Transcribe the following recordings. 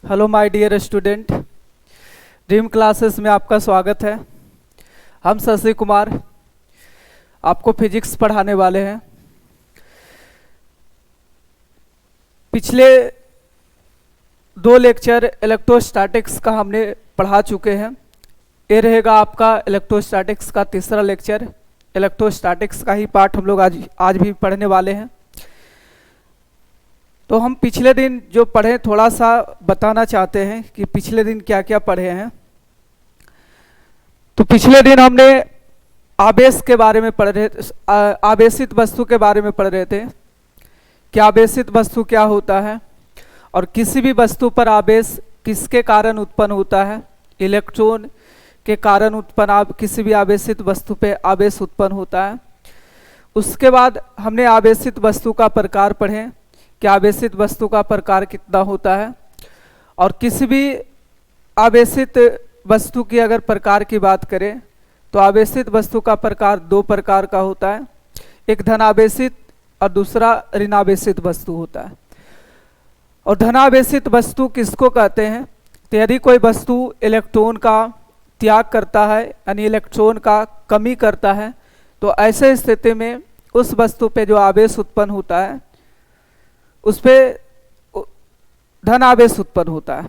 Hello my dear student, dream classes में आपका स्वागत है। हम शशि कुमार आपको फिजिक्स पढ़ाने वाले हैं। पिछले 2 लेक्चर इलेक्ट्रोस्टैटिक्स का हमने पढ़ा चुके हैं। ये रहेगा आपका इलेक्ट्रोस्टैटिक्स का तीसरा लेक्चर। इलेक्ट्रोस्टैटिक्स का ही पार्ट हम लोग आज भी पढ़ने वाले हैं। तो हम पिछले दिन जो पढ़े थोड़ा सा बताना चाहते हैं कि पिछले दिन क्या क्या पढ़े हैं। तो पिछले दिन हमने आवेश के बारे में पढ़ रहे थे, आवेशित वस्तु के बारे में पढ़ रहे थे कि आवेशित वस्तु क्या होता है और किसी भी वस्तु पर आवेश किसके कारण उत्पन्न होता है। इलेक्ट्रॉन के कारण उत्पन्न किसी भी आवेशित वस्तु पे आवेश उत्पन्न होता है। उसके बाद हमने आवेशित वस्तु का प्रकार पढ़े कि आवेशित वस्तु का प्रकार कितना होता है। और किसी भी आवेशित वस्तु की अगर प्रकार की बात करें तो आवेशित वस्तु का प्रकार 2 प्रकार का होता है, एक धनावेशित और दूसरा ऋणावेशित वस्तु होता है। और धनावेशित वस्तु किसको कहते हैं? तो यदि कोई वस्तु इलेक्ट्रॉन का त्याग करता है यानी इलेक्ट्रॉन का कमी करता है तो ऐसे स्थिति में उस वस्तु पे जो आवेश उत्पन्न होता है उस पर धन आवेश उत्पन्न होता है।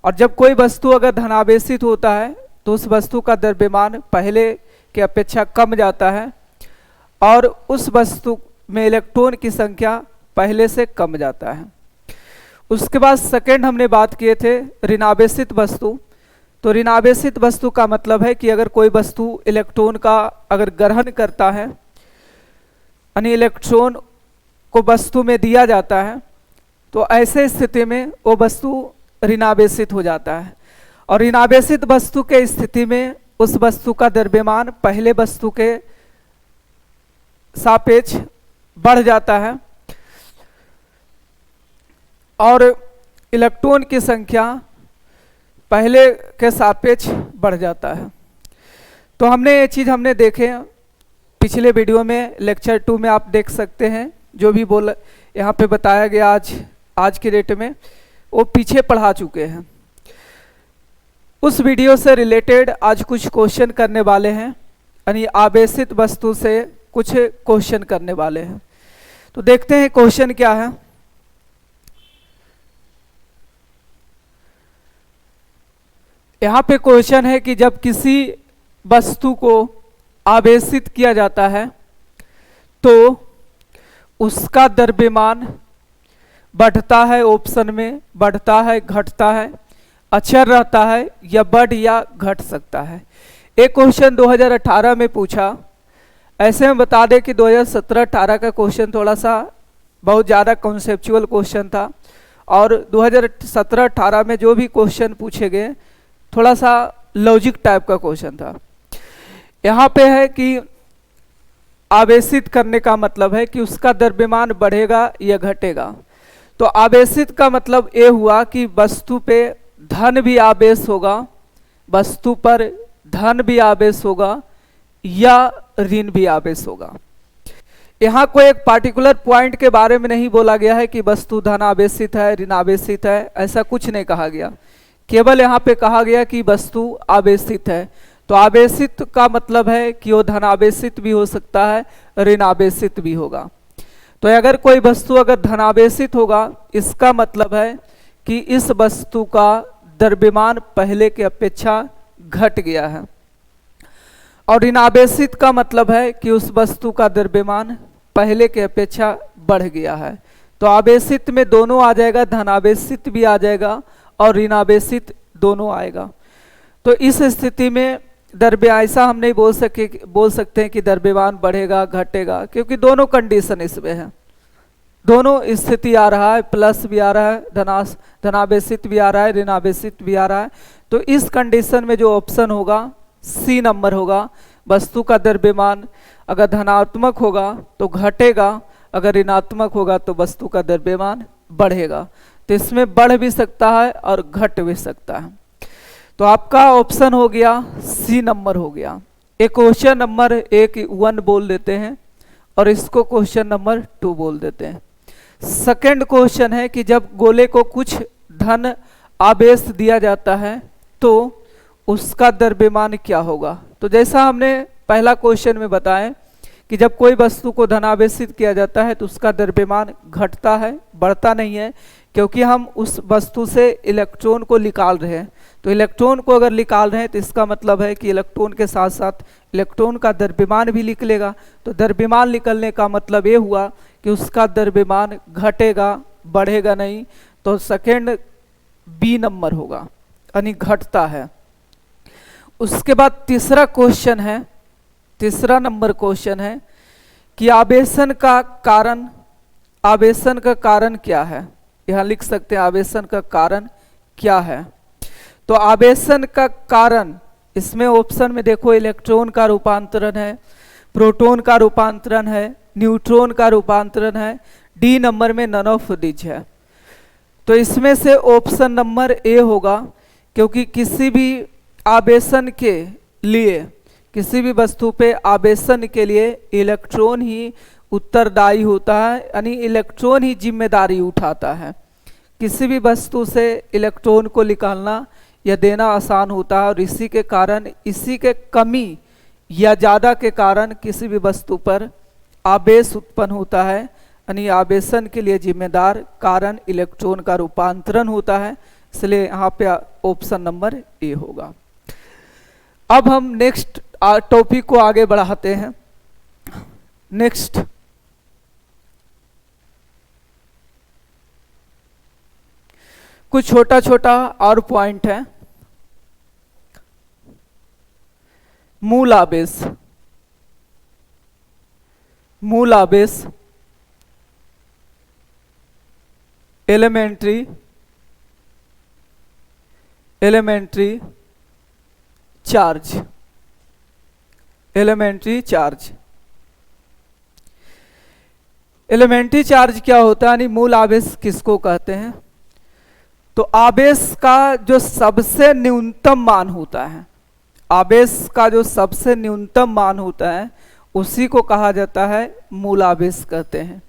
और जब कोई वस्तु अगर धनावेशित होता है तो उस वस्तु का द्रव्यमान पहले के अपेक्षा कम जाता है और उस वस्तु में इलेक्ट्रॉन की संख्या पहले से कम जाता है। उसके बाद सेकंड हमने बात किए थे ऋणावेशित वस्तु। तो ऋणावेशित वस्तु का मतलब है कि अगर कोई वस्तु इलेक्ट्रॉन का अगर ग्रहण करता है यानी इलेक्ट्रॉन को वस्तु में दिया जाता है तो ऐसे स्थिति में वो वस्तु ऋणावेशित हो जाता है। और ऋणावेशित वस्तु के स्थिति में उस वस्तु का द्रव्यमान पहले वस्तु के सापेक्ष बढ़ जाता है और इलेक्ट्रॉन की संख्या पहले के सापेक्ष बढ़ जाता है। तो हमने ये चीज़ हमने देखे पिछले वीडियो में, लेक्चर 2 में आप देख सकते हैं। जो भी बोल यहाँ पे बताया गया आज के डेट में वो पीछे पढ़ा चुके हैं। उस वीडियो से रिलेटेड आज कुछ क्वेश्चन करने वाले हैं यानी आवेशित वस्तु से कुछ क्वेश्चन करने वाले हैं। तो देखते हैं क्वेश्चन क्या है। यहाँ पे क्वेश्चन है कि जब किसी वस्तु को आवेशित किया जाता है तो उसका द्रव्यमान बढ़ता है, ऑप्शन में बढ़ता है, घटता है, अचर रहता है या बढ़ या घट सकता है। एक क्वेश्चन 2018 में पूछा। ऐसे में बता दें कि 2017-18 का क्वेश्चन थोड़ा सा बहुत ज़्यादा कॉन्सेप्चुअल क्वेश्चन था और 2017-18 में जो भी क्वेश्चन पूछे गए थोड़ा सा लॉजिक टाइप का क्वेश्चन था। यहाँ पे है कि आवेशित करने का मतलब है कि उसका द्रव्यमान बढ़ेगा या घटेगा। तो आवेशित का मतलब ये हुआ कि वस्तु पे धन भी आवेश होगा, वस्तु पर धन भी आवेश होगा या ऋण भी आवेश होगा। यहाँ कोई एक पार्टिकुलर पॉइंट के बारे में नहीं बोला गया है कि वस्तु धन आवेशित है, ऋण आवेशित है, ऐसा कुछ नहीं कहा गया। केवल यहाँ पे कहा गया कि वस्तु आवेशित है। तो आवेशित का मतलब है कि वो धनावेशित भी हो सकता है, ऋणावेशित भी होगा। तो अगर कोई वस्तु अगर धनावेशित होगा इसका मतलब है कि इस वस्तु का द्रव्यमान पहले के अपेक्षा घट गया है। और ऋणावेशित का मतलब है कि उस वस्तु का द्रव्यमान पहले के अपेक्षा बढ़ गया है। तो आवेशित में दोनों आ जाएगा, धनावेशित भी आ जाएगा और ऋणावेशित दोनों आएगा। तो इस स्थिति में ऐसा हम नहीं बोल सकते हैं कि द्रव्यमान बढ़ेगा घटेगा, क्योंकि दोनों कंडीशन इसमें है, दोनों स्थिति आ रहा है, प्लस भी आ रहा है, धनावेशित भी आ रहा है, ऋणावेशित भी आ रहा है। तो इस कंडीशन में जो ऑप्शन होगा सी नंबर होगा। वस्तु का द्रव्यमान अगर धनात्मक होगा तो घटेगा, अगर ऋणात्मक होगा तो वस्तु का द्रव्यमान बढ़ेगा। तो इसमें बढ़ भी सकता है और घट भी सकता है। तो आपका ऑप्शन हो गया सी नंबर हो गया। एक क्वेश्चन नंबर 1 बोल देते हैं और इसको क्वेश्चन नंबर 2 बोल देते हैं। सेकंड क्वेश्चन है कि जब गोले को कुछ धन आवेश दिया जाता है तो उसका द्रव्यमान क्या होगा। तो जैसा हमने पहला क्वेश्चन में बताया कि जब कोई वस्तु को धनावेशित किया जाता है तो उसका द्रव्यमान घटता है, बढ़ता नहीं है, क्योंकि हम उस वस्तु से इलेक्ट्रॉन को निकाल रहे हैं। तो इलेक्ट्रॉन को अगर निकाल रहे हैं तो इसका मतलब है कि इलेक्ट्रॉन के साथ साथ इलेक्ट्रॉन का द्रव्यमान भी निकलेगा। तो द्रव्यमान निकलने का मतलब ये हुआ कि उसका द्रव्यमान घटेगा, बढ़ेगा नहीं। तो सेकेंड बी नंबर होगा, यानी घटता है। उसके बाद तीसरा क्वेश्चन है, तीसरा नंबर क्वेश्चन है कि आवेशन का कारण, आवेशन का कारण क्या है। यहां लिख सकते हैं आवेशन का कारण क्या है। तो आवेशन का कारण, इसमें ऑप्शन में देखो इलेक्ट्रॉन का रूपांतरण है, प्रोटॉन का रूपांतरण है, न्यूट्रॉन का रूपांतरण है, डी नंबर में नन ऑफ दिस है। तो इसमें से ऑप्शन नंबर ए होगा, क्योंकि किसी भी आवेशन के लिए, किसी भी वस्तु पे आवेशन के लिए इलेक्ट्रॉन ही उत्तरदायी होता है, यानी इलेक्ट्रॉन ही जिम्मेदारी उठाता है। किसी भी वस्तु से इलेक्ट्रॉन को निकालना या देना आसान होता है, और इसी के कारण, इसी के कमी या ज़्यादा के कारण किसी भी वस्तु पर आवेश उत्पन्न होता है, यानी आवेशन के लिए जिम्मेदार कारण इलेक्ट्रॉन का रूपांतरण होता है। इसलिए यहाँ पे ऑप्शन नंबर ए होगा। अब हम नेक्स्ट टॉपिक को आगे बढ़ाते हैं। नेक्स्ट कुछ छोटा छोटा और पॉइंट है। मूल आवेश, मूल आवेश, elementary, elementary charge, elementary charge. Elementary charge क्या होता है, यानी मूल आवेश किसको कहते हैं। तो आवेश का जो सबसे न्यूनतम मान होता है, आवेश का जो सबसे न्यूनतम मान होता है उसी को कहा जाता है मूल आवेश कहते हैं।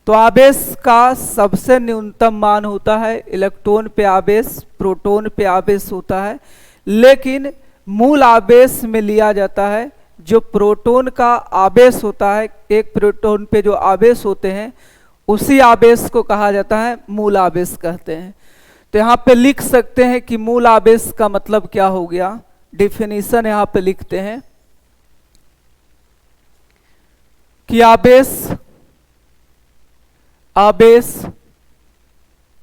तो आवेश का सबसे न्यूनतम मान होता है, इलेक्ट्रॉन पे आवेश, प्रोटॉन पे आवेश होता है, लेकिन मूल आवेश में लिया जाता है जो प्रोटॉन का आवेश होता है। एक प्रोटॉन पे जो आवेश होते हैं उसी आवेश को कहा जाता है मूल आवेश कहते हैं। तो यहाँ पे लिख सकते हैं कि मूल आवेश का मतलब क्या हो गया, डिफिनीशन यहाँ पे लिखते हैं कि आवेश, आवेश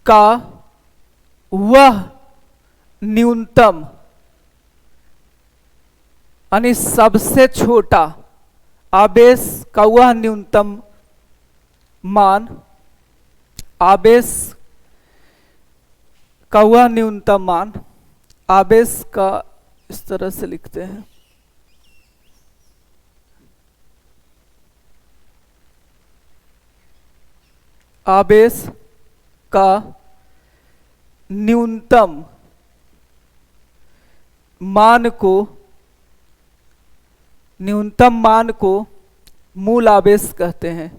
का वह न्यूनतम, यानी सबसे छोटा, आवेश का वह न्यूनतम मान, आवेश का वह न्यूनतम मान, आवेश का इस तरह से लिखते हैं, आवेश का न्यूनतम मान को, न्यूनतम मान को मूल आवेश कहते हैं,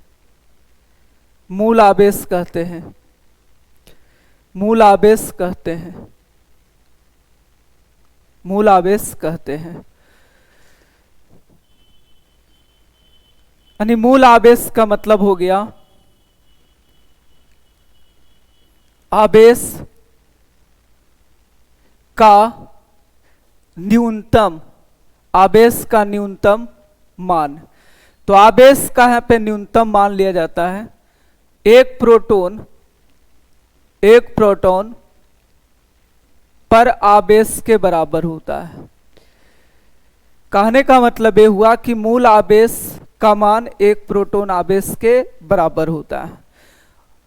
मूल आवेश कहते हैं, मूल आवेश कहते हैं, मूल आवेश कहते हैं। यानी मूल आवेश का मतलब हो गया आवेश का न्यूनतम, आवेश का न्यूनतम मान। तो आवेश का यहाँ पे न्यूनतम मान लिया जाता है, एक प्रोटॉन, एक प्रोटॉन पर आवेश के बराबर होता है। कहने का मतलब ये हुआ कि मूल आवेश का मान एक प्रोटॉन आवेश के बराबर होता है।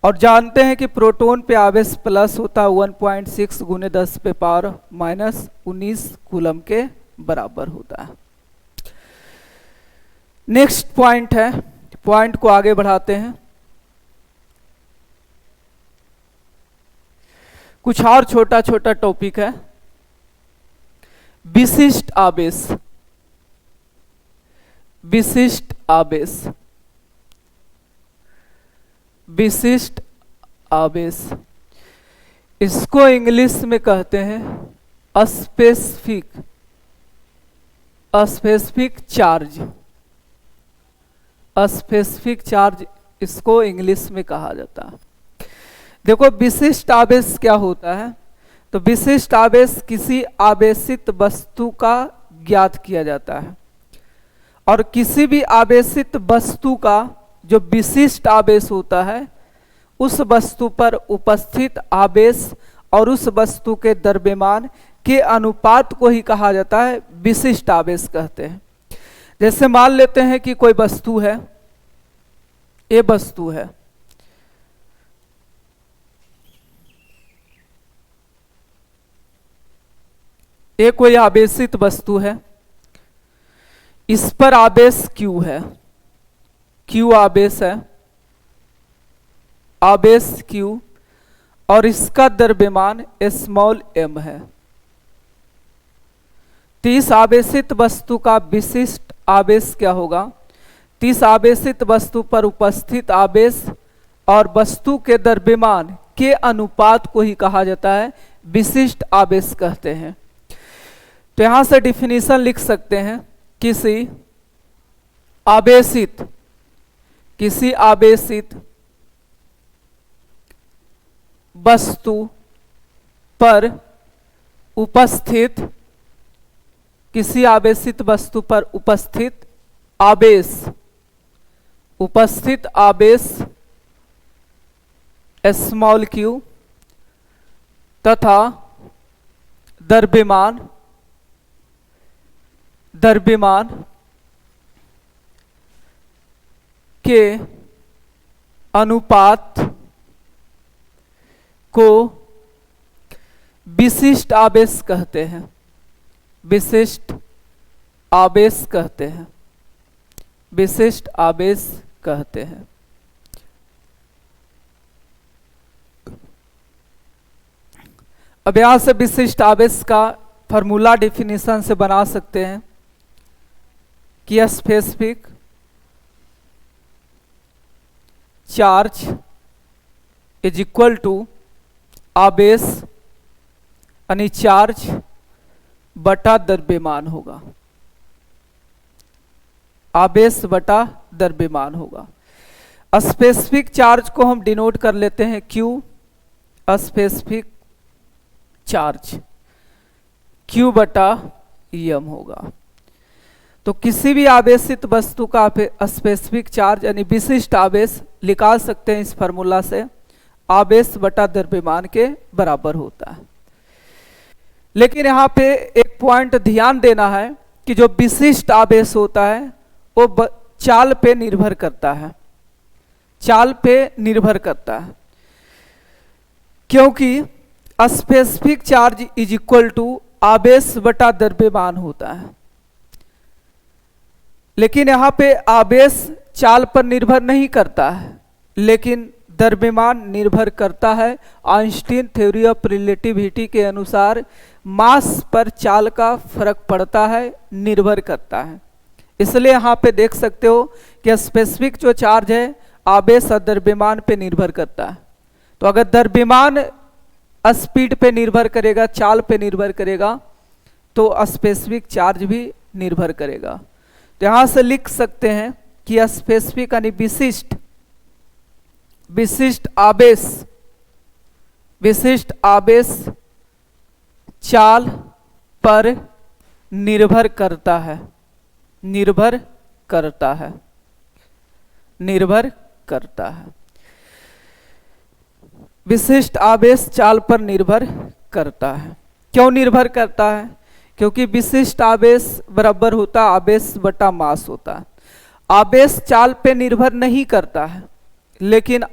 और जानते हैं कि प्रोटॉन पे आवेश प्लस होता है 1.6 गुने 10 पे पावर माइनस 19 कूलम के बराबर होता है। नेक्स्ट पॉइंट है, पॉइंट को आगे बढ़ाते हैं। कुछ और छोटा छोटा टॉपिक है। विशिष्ट आवेश, विशिष्ट आवेश, विशिष्ट आवेश। इसको इंग्लिश में कहते हैं specific specific charge. Specific charge इसको इंग्लिश में कहा जाता है। देखो विशिष्ट आवेश क्या होता है, तो विशिष्ट आवेश किसी आवेशित वस्तु का ज्ञात किया जाता है, और किसी भी आवेशित वस्तु का जो विशिष्ट आवेश होता है उस वस्तु पर उपस्थित आवेश और उस वस्तु के द्रव्यमान के अनुपात को ही कहा जाता है विशिष्ट आवेश कहते हैं। जैसे मान लेते हैं कि कोई वस्तु है, ये वस्तु है, ये कोई आवेशित वस्तु है, इस पर आवेश Q है, Q आवेश है, आवेश Q, और इसका द्रव्यमान स्मॉल m है। तो इस आवेशित वस्तु का विशिष्ट आवेश क्या होगा, तो इस आवेशित वस्तु पर उपस्थित आवेश और वस्तु के द्रव्यमान के अनुपात को ही कहा जाता है विशिष्ट आवेश कहते हैं। तो यहां से डिफिनीशन लिख सकते हैं, किसी आवेशित वस्तु पर उपस्थित, किसी आवेशित वस्तु पर उपस्थित आवेश स्मॉल q तथा द्रव्यमान के अनुपात को विशिष्ट आवेश कहते हैं, विशिष्ट आवेश कहते हैं, विशिष्ट आवेश कहते हैं। अब यहां से विशिष्ट आवेश का फॉर्मूला डिफिनीशन से बना सकते हैं कि specific charge is equal to आवेश यानी चार्ज बटा द्रव्यमान होगा, आवेश बटा द्रव्यमान होगा। स्पेसिफिक चार्ज को हम डिनोट कर लेते हैं Q, स्पेसिफिक चार्ज Q बटा m होगा। तो किसी भी आवेशित वस्तु का स्पेसिफिक चार्ज यानी विशिष्ट आवेश निकाल सकते हैं इस फार्मूला से, आवेश बटा द्रव्यमान के बराबर होता है। लेकिन यहाँ पे एक पॉइंट ध्यान देना है कि जो विशिष्ट आवेश होता है वो चाल पे निर्भर करता है, चाल पे निर्भर करता है, क्योंकि specific charge is equal to आवेश बटा द्रव्यमान होता है। लेकिन यहाँ पे आवेश चाल पर निर्भर नहीं करता है, लेकिन द्रव्यमान निर्भर करता है। आइंस्टीन थ्योरी ऑफ रिलेटिविटी के अनुसार मास पर चाल का फर्क पड़ता है, निर्भर करता है। इसलिए यहाँ पे देख सकते हो कि स्पेसिफिक जो चार्ज है आवेश और द्रव्यमान पे निर्भर करता है। तो अगर द्रव्यमान स्पीड पे निर्भर करेगा, चाल पे निर्भर करेगा, तो स्पेसिफिक चार्ज भी निर्भर करेगा। तो यहां से लिख सकते हैं कि स्पेसिफिक यानी विशिष्ट आवेश चाल पर निर्भर करता है, निर्भर करता है। विशिष्ट आवेश चाल पर निर्भर करता है। क्यों निर्भर करता है? क्योंकि विशिष्ट आवेश बराबर होता आवेश बटा मास होता है। आवेश चाल पे निर्भर नहीं करता है, लेकिन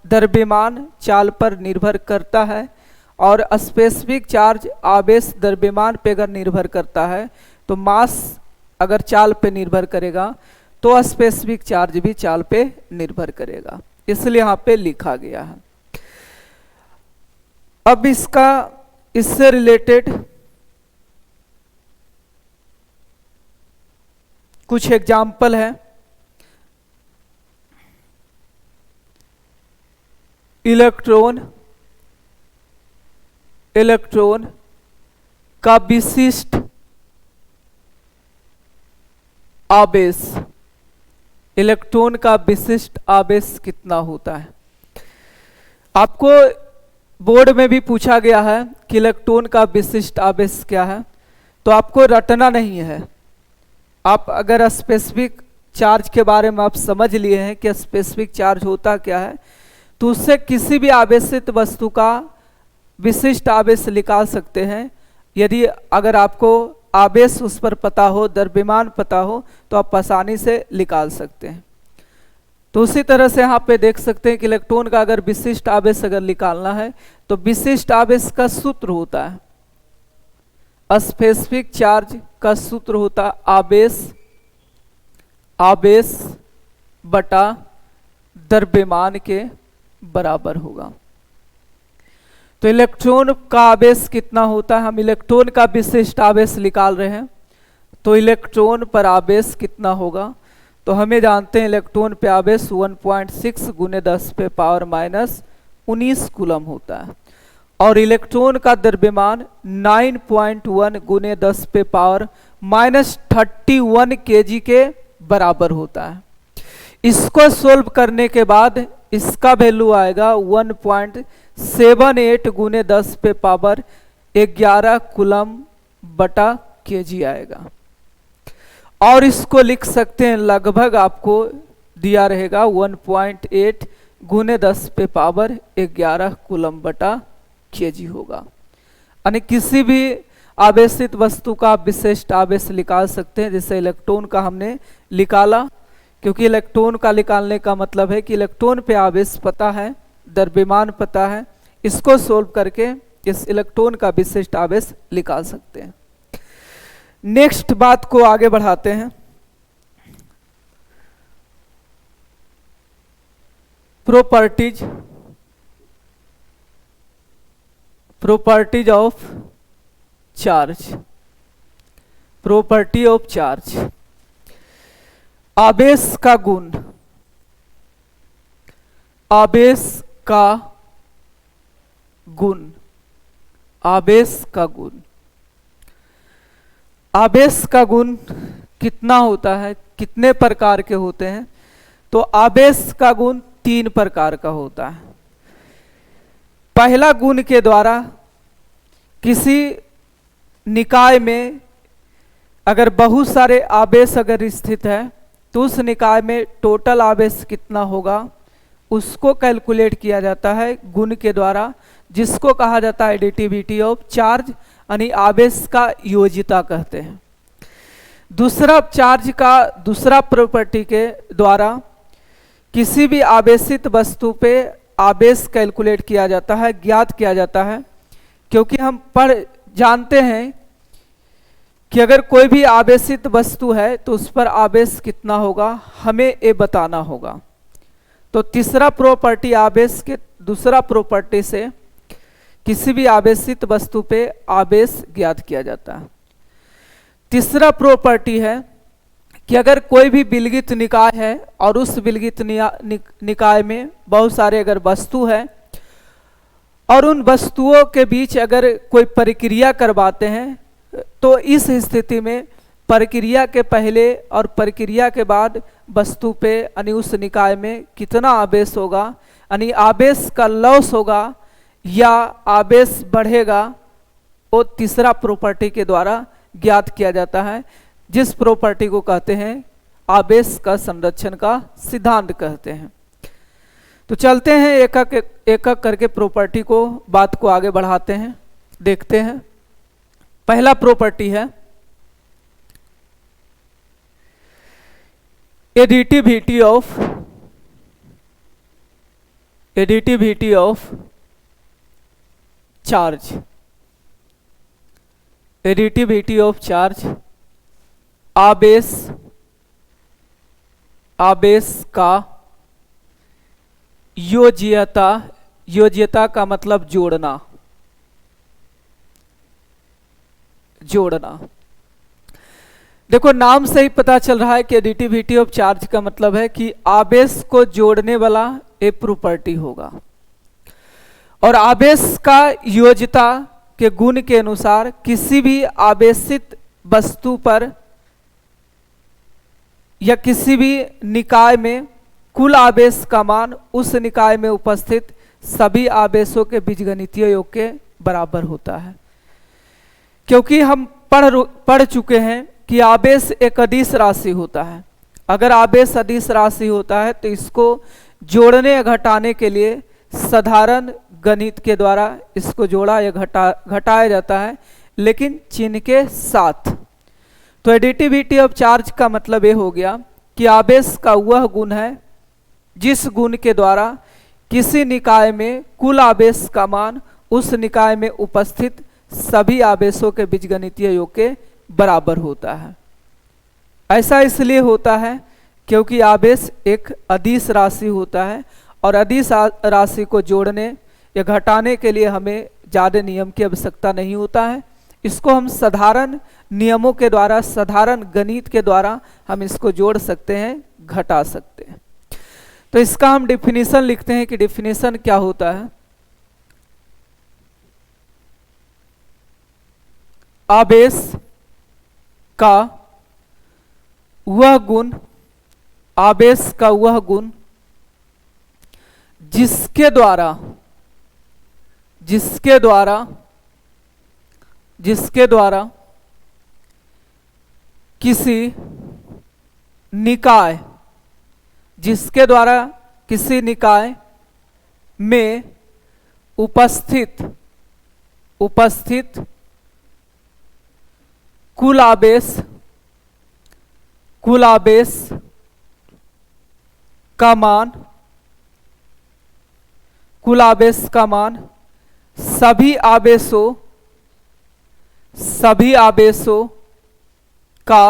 द्रव्यमान चाल पर निर्भर करता है। और स्पेसिफिक चार्ज आवेश द्रव्यमान पे अगर निर्भर करता है तो मास अगर चाल पे निर्भर करेगा तो स्पेसिफिक चार्ज भी चाल पे निर्भर करेगा, इसलिए यहाँ पे लिखा गया है। अब इससे रिलेटेड कुछ एग्जाम्पल है। इलेक्ट्रॉन इलेक्ट्रॉन का विशिष्ट आवेश, इलेक्ट्रॉन का विशिष्ट आवेश कितना होता है। आपको बोर्ड में भी पूछा गया है कि इलेक्ट्रॉन का विशिष्ट आवेश क्या है, तो आपको रटना नहीं है। आप अगर स्पेसिफिक चार्ज के बारे में आप समझ लिए हैं कि स्पेसिफिक चार्ज होता क्या है, तो उससे किसी भी आवेशित वस्तु का विशिष्ट आवेश निकाल सकते हैं। यदि अगर आपको आवेश उस पर पता हो, द्रव्यमान पता हो, तो आप आसानी से निकाल सकते हैं। तो उसी तरह से यहाँ पे देख सकते हैं कि इलेक्ट्रॉन का अगर विशिष्ट आवेश अगर निकालना है तो विशिष्ट आवेश का सूत्र होता है, स्पेसिफिक चार्ज का सूत्र होता है आवेश बटा द्रव्यमान के बराबर होगा। तो इलेक्ट्रॉन का आवेश कितना होता है, हम इलेक्ट्रॉन का विशिष्ट आवेश निकाल रहे हैं, तो इलेक्ट्रॉन पर आवेश कितना होगा, तो हमें जानते हैं इलेक्ट्रॉन पे आवेश 1.6 गुने 10 पे पावर माइनस 19 कूलम होता है, और इलेक्ट्रॉन का द्रव्यमान 9.1 गुने 10 पे पावर माइनस 31 kg के बराबर होता है। इसको सोल्व करने के बाद इसका वैल्यू आएगा 1.78 गुने 10 पे पावर 11 कूलम बटा kg आएगा। और इसको लिख सकते हैं, लगभग आपको दिया रहेगा 1.8 गुने 10 पे पावर 11 कूलम बटा kg होगा। यानी किसी भी आवेशित वस्तु का विशिष्ट आवेश निकाल सकते हैं, जैसे इलेक्ट्रॉन का हमने निकाला, क्योंकि इलेक्ट्रॉन का निकालने का मतलब है कि इलेक्ट्रॉन पे आवेश पता है, द्रव्यमान पता है, इसको सोल्व करके इस इलेक्ट्रॉन का विशिष्ट आवेश निकाल सकते हैं। नेक्स्ट बात को आगे बढ़ाते हैं। Properties of charge, property of charge, आवेश का गुण, आवेश का गुण, आवेश का गुण, आवेश का गुण कितना होता है, कितने प्रकार के होते हैं, तो आवेश का गुण 3 प्रकार का होता है। पहला गुण के द्वारा किसी निकाय में अगर बहुत सारे आवेश अगर स्थित है तो उस निकाय में टोटल आवेश कितना होगा उसको कैलकुलेट किया जाता है गुण के द्वारा, जिसको कहा जाता है एडिटिविटी ऑफ चार्ज, यानी आवेश का योजिता कहते हैं। दूसरा चार्ज का दूसरा प्रॉपर्टी के द्वारा किसी भी आवेशित वस्तु पे आवेश कैलकुलेट किया जाता है, ज्ञात किया जाता है, क्योंकि हम जानते हैं कि अगर कोई भी आवेशित वस्तु है तो उस पर आवेश कितना होगा हमें ये बताना होगा। तो तीसरा प्रॉपर्टी आवेश के दूसरा प्रॉपर्टी से किसी भी आवेशित वस्तु पे आवेश ज्ञात किया जाता है। तीसरा प्रॉपर्टी है कि अगर कोई भी विलगित निकाय है और उस विलगित निकाय में बहुत सारे अगर वस्तु है और उन वस्तुओं के बीच अगर कोई प्रक्रिया करवाते हैं तो इस स्थिति में प्रक्रिया के पहले और प्रक्रिया के बाद वस्तु पे यानी उस निकाय में कितना आवेश होगा, यानी आवेश का लॉस होगा या आवेश बढ़ेगा, वो तीसरा प्रॉपर्टी के द्वारा ज्ञात किया जाता है, जिस प्रॉपर्टी को कहते हैं आवेश का संरक्षण का सिद्धांत कहते हैं। तो चलते हैं एक एक करके प्रॉपर्टी को बात को आगे बढ़ाते हैं, देखते हैं। पहला प्रॉपर्टी है additivity of charge, additivity of charge, आवेश का योज्यता, योज्यता का मतलब जोड़ना, जोड़ना। देखो नाम से ही पता चल रहा है कि एडिटिविटी ऑफ चार्ज का मतलब है कि आवेश को जोड़ने वाला एक प्रॉपर्टी होगा। और आवेश का योज्यता के गुण के अनुसार किसी भी आवेशित वस्तु पर या किसी भी निकाय में कुल आवेश का मान उस निकाय में उपस्थित सभी आवेशों के बीजगणितीय योग के बराबर होता है। क्योंकि हम पढ़ चुके हैं कि आवेश एक अदिश राशि होता है। अगर आवेश अदिश राशि होता है तो इसको जोड़ने या घटाने के लिए साधारण गणित के द्वारा इसको जोड़ा या घटाया जाता है, लेकिन चिन्ह के साथ। तो एडिटिविटी ऑफ चार्ज का मतलब ये हो गया कि आवेश का वह गुण है जिस गुण के द्वारा किसी निकाय में कुल आवेश का मान उस निकाय में उपस्थित सभी आवेशों के बीजगणितीय योग के बराबर होता है। ऐसा इसलिए होता है क्योंकि आवेश एक अदिश राशि होता है और अदिश राशि को जोड़ने या घटाने के लिए हमें ज़्यादा नियम की आवश्यकता नहीं होता है। इसको हम साधारण नियमों के द्वारा, साधारण गणित के द्वारा हम इसको जोड़ सकते हैं, घटा सकते हैं। तो इसका हम डेफिनेशन लिखते हैं कि डेफिनेशन क्या होता है। आवेश का वह गुण, आवेश का वह गुण जिसके द्वारा किसी निकाय में उपस्थित कुल आवेश का मान सभी आवेशों का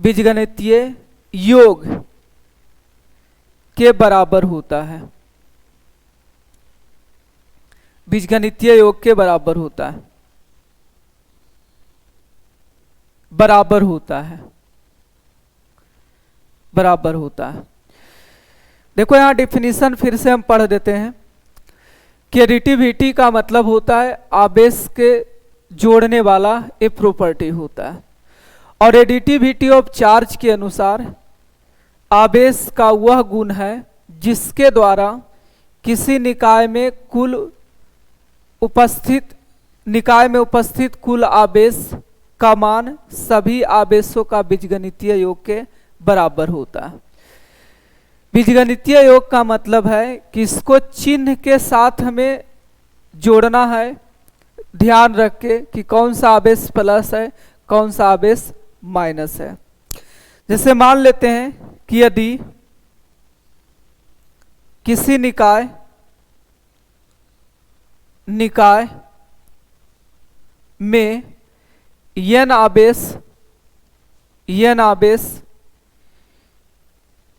बीजगणितीय योग के बराबर होता है। बीजगणितीय योग के बराबर होता है, बराबर होता है। देखो यहां डेफिनेशन फिर से हम पढ़ देते हैं कि एडिटिविटी का मतलब होता है आवेश के जोड़ने वाला एक प्रॉपर्टी होता है। और एडिटिविटी ऑफ चार्ज के अनुसार आवेश का वह गुण है जिसके द्वारा किसी निकाय में उपस्थित कुल आवेश का मान सभी आवेशों का बीजगणितीय योग के बराबर होता है। बीजगणितीय योग का मतलब है कि इसको चिन्ह के साथ हमें जोड़ना है, ध्यान रख के कि कौन सा आवेश प्लस है, कौन सा आवेश माइनस है। जैसे मान लेते हैं कि यदि किसी निकाय में n आवेश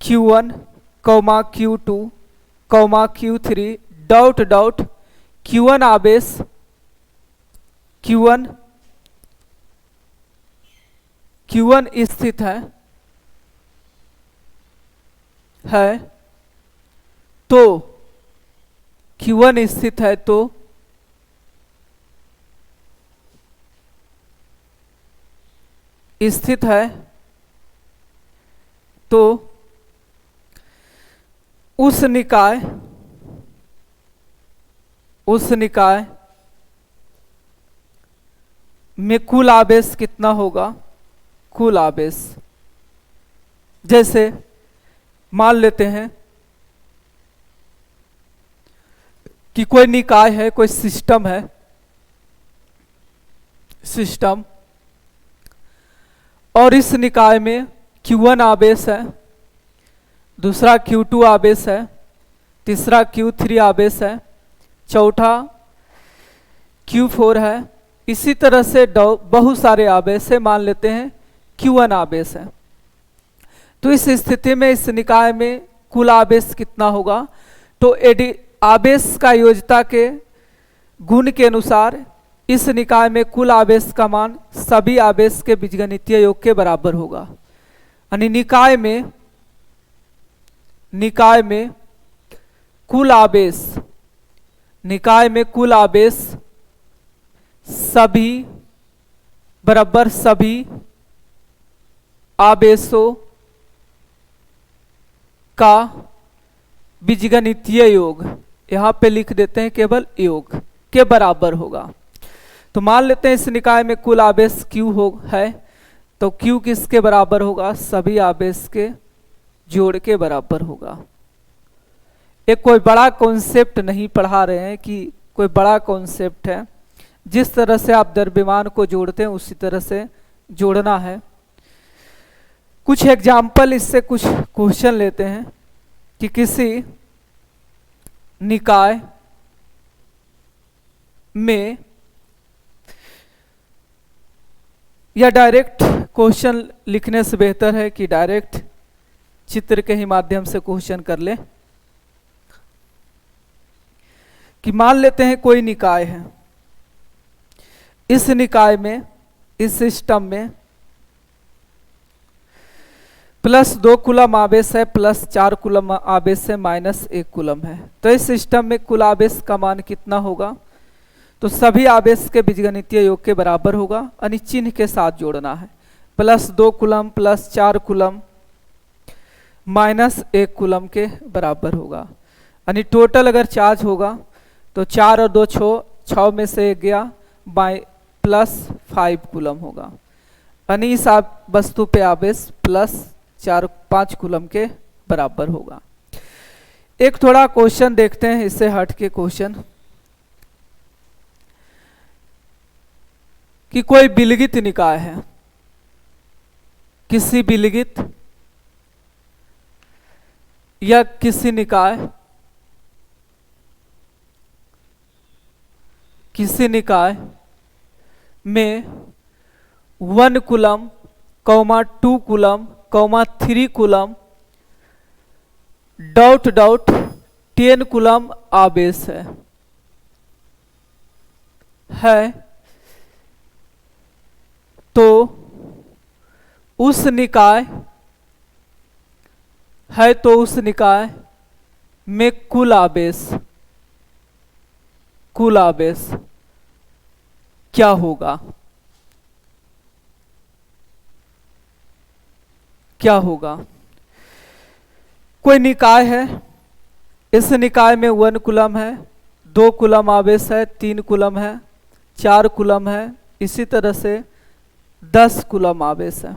Q1, Q2, Q3 dot dot Q1 आवेश Q1 स्थित है तो Q1 स्थित है तो उस निकाय में कुल आवेश कितना होगा, कुल आवेश। जैसे मान लेते हैं कि कोई निकाय है, कोई सिस्टम है, और इस निकाय में Q1 आवेश है, दूसरा Q2 आवेश है, तीसरा Q3 आवेश है, चौथा Q4 है। इसी तरह से बहुत सारे आवेश है, मान लेते हैं Q1 आवेश है। तो इस स्थिति में इस निकाय में कुल आवेश कितना होगा, तो आवेश का योज्यता के गुण के अनुसार इस निकाय में कुल आवेश का मान सभी आवेश के बीजगणितीय योग के बराबर होगा। यानी निकाय में निकाय में कुल आवेश, निकाय में कुल आवेश सभी बराबर सभी आवेशों का बीजगणितीय योग, यहां पे लिख देते हैं केवल योग के बराबर होगा। तो मान लेते हैं इस निकाय में कुल आवेश Q है, तो Q किसके बराबर होगा? सभी आवेश के जोड़ के बराबर होगा। एक कोई बड़ा कॉन्सेप्ट नहीं पढ़ा रहे हैं कि कोई बड़ा कॉन्सेप्ट है, जिस तरह से आप द्रव्यमान को जोड़ते हैं उसी तरह से जोड़ना है। कुछ एग्जाम्पल, इससे कुछ क्वेश्चन लेते हैं कि किसी निकाय में, या डायरेक्ट क्वेश्चन लिखने से बेहतर है कि डायरेक्ट चित्र के ही माध्यम से क्वेश्चन कर ले। कि मान लेते हैं कोई निकाय है, इस निकाय में, इस सिस्टम में +2 कूलम आवेश है, +4 कूलम आवेश है, -1 कूलम है। तो इस सिस्टम में कुल आवेश का मान कितना होगा? तो सभी आवेश के बीजगणितीय योग के बराबर होगा, यानी चिन्ह के साथ जोड़ना है। +2 कूलम +4 कूलम -1 कूलम के बराबर होगा, यानी टोटल अगर चार्ज होगा तो 4 और 2 6 में से 1 गया, +5 कूलम होगा, यानी इस वस्तु पे आवेश +5 कूलम के बराबर होगा। एक थोड़ा क्वेश्चन देखते हैं, इससे हट के क्वेश्चन, कि कोई विलगित निकाय है, किसी विलगित या किसी निकाय में 1 कूलम, 2 कूलम, 3 कूलम, ... 10 कूलम आवेश है तो उस निकाय में कुल आवेश क्या होगा? कोई निकाय है, इस निकाय में 1 कूलम है, 2 कूलम आवेश है, 3 कूलम है, 4 कूलम है, इसी तरह से 10 कूलम आवेश है।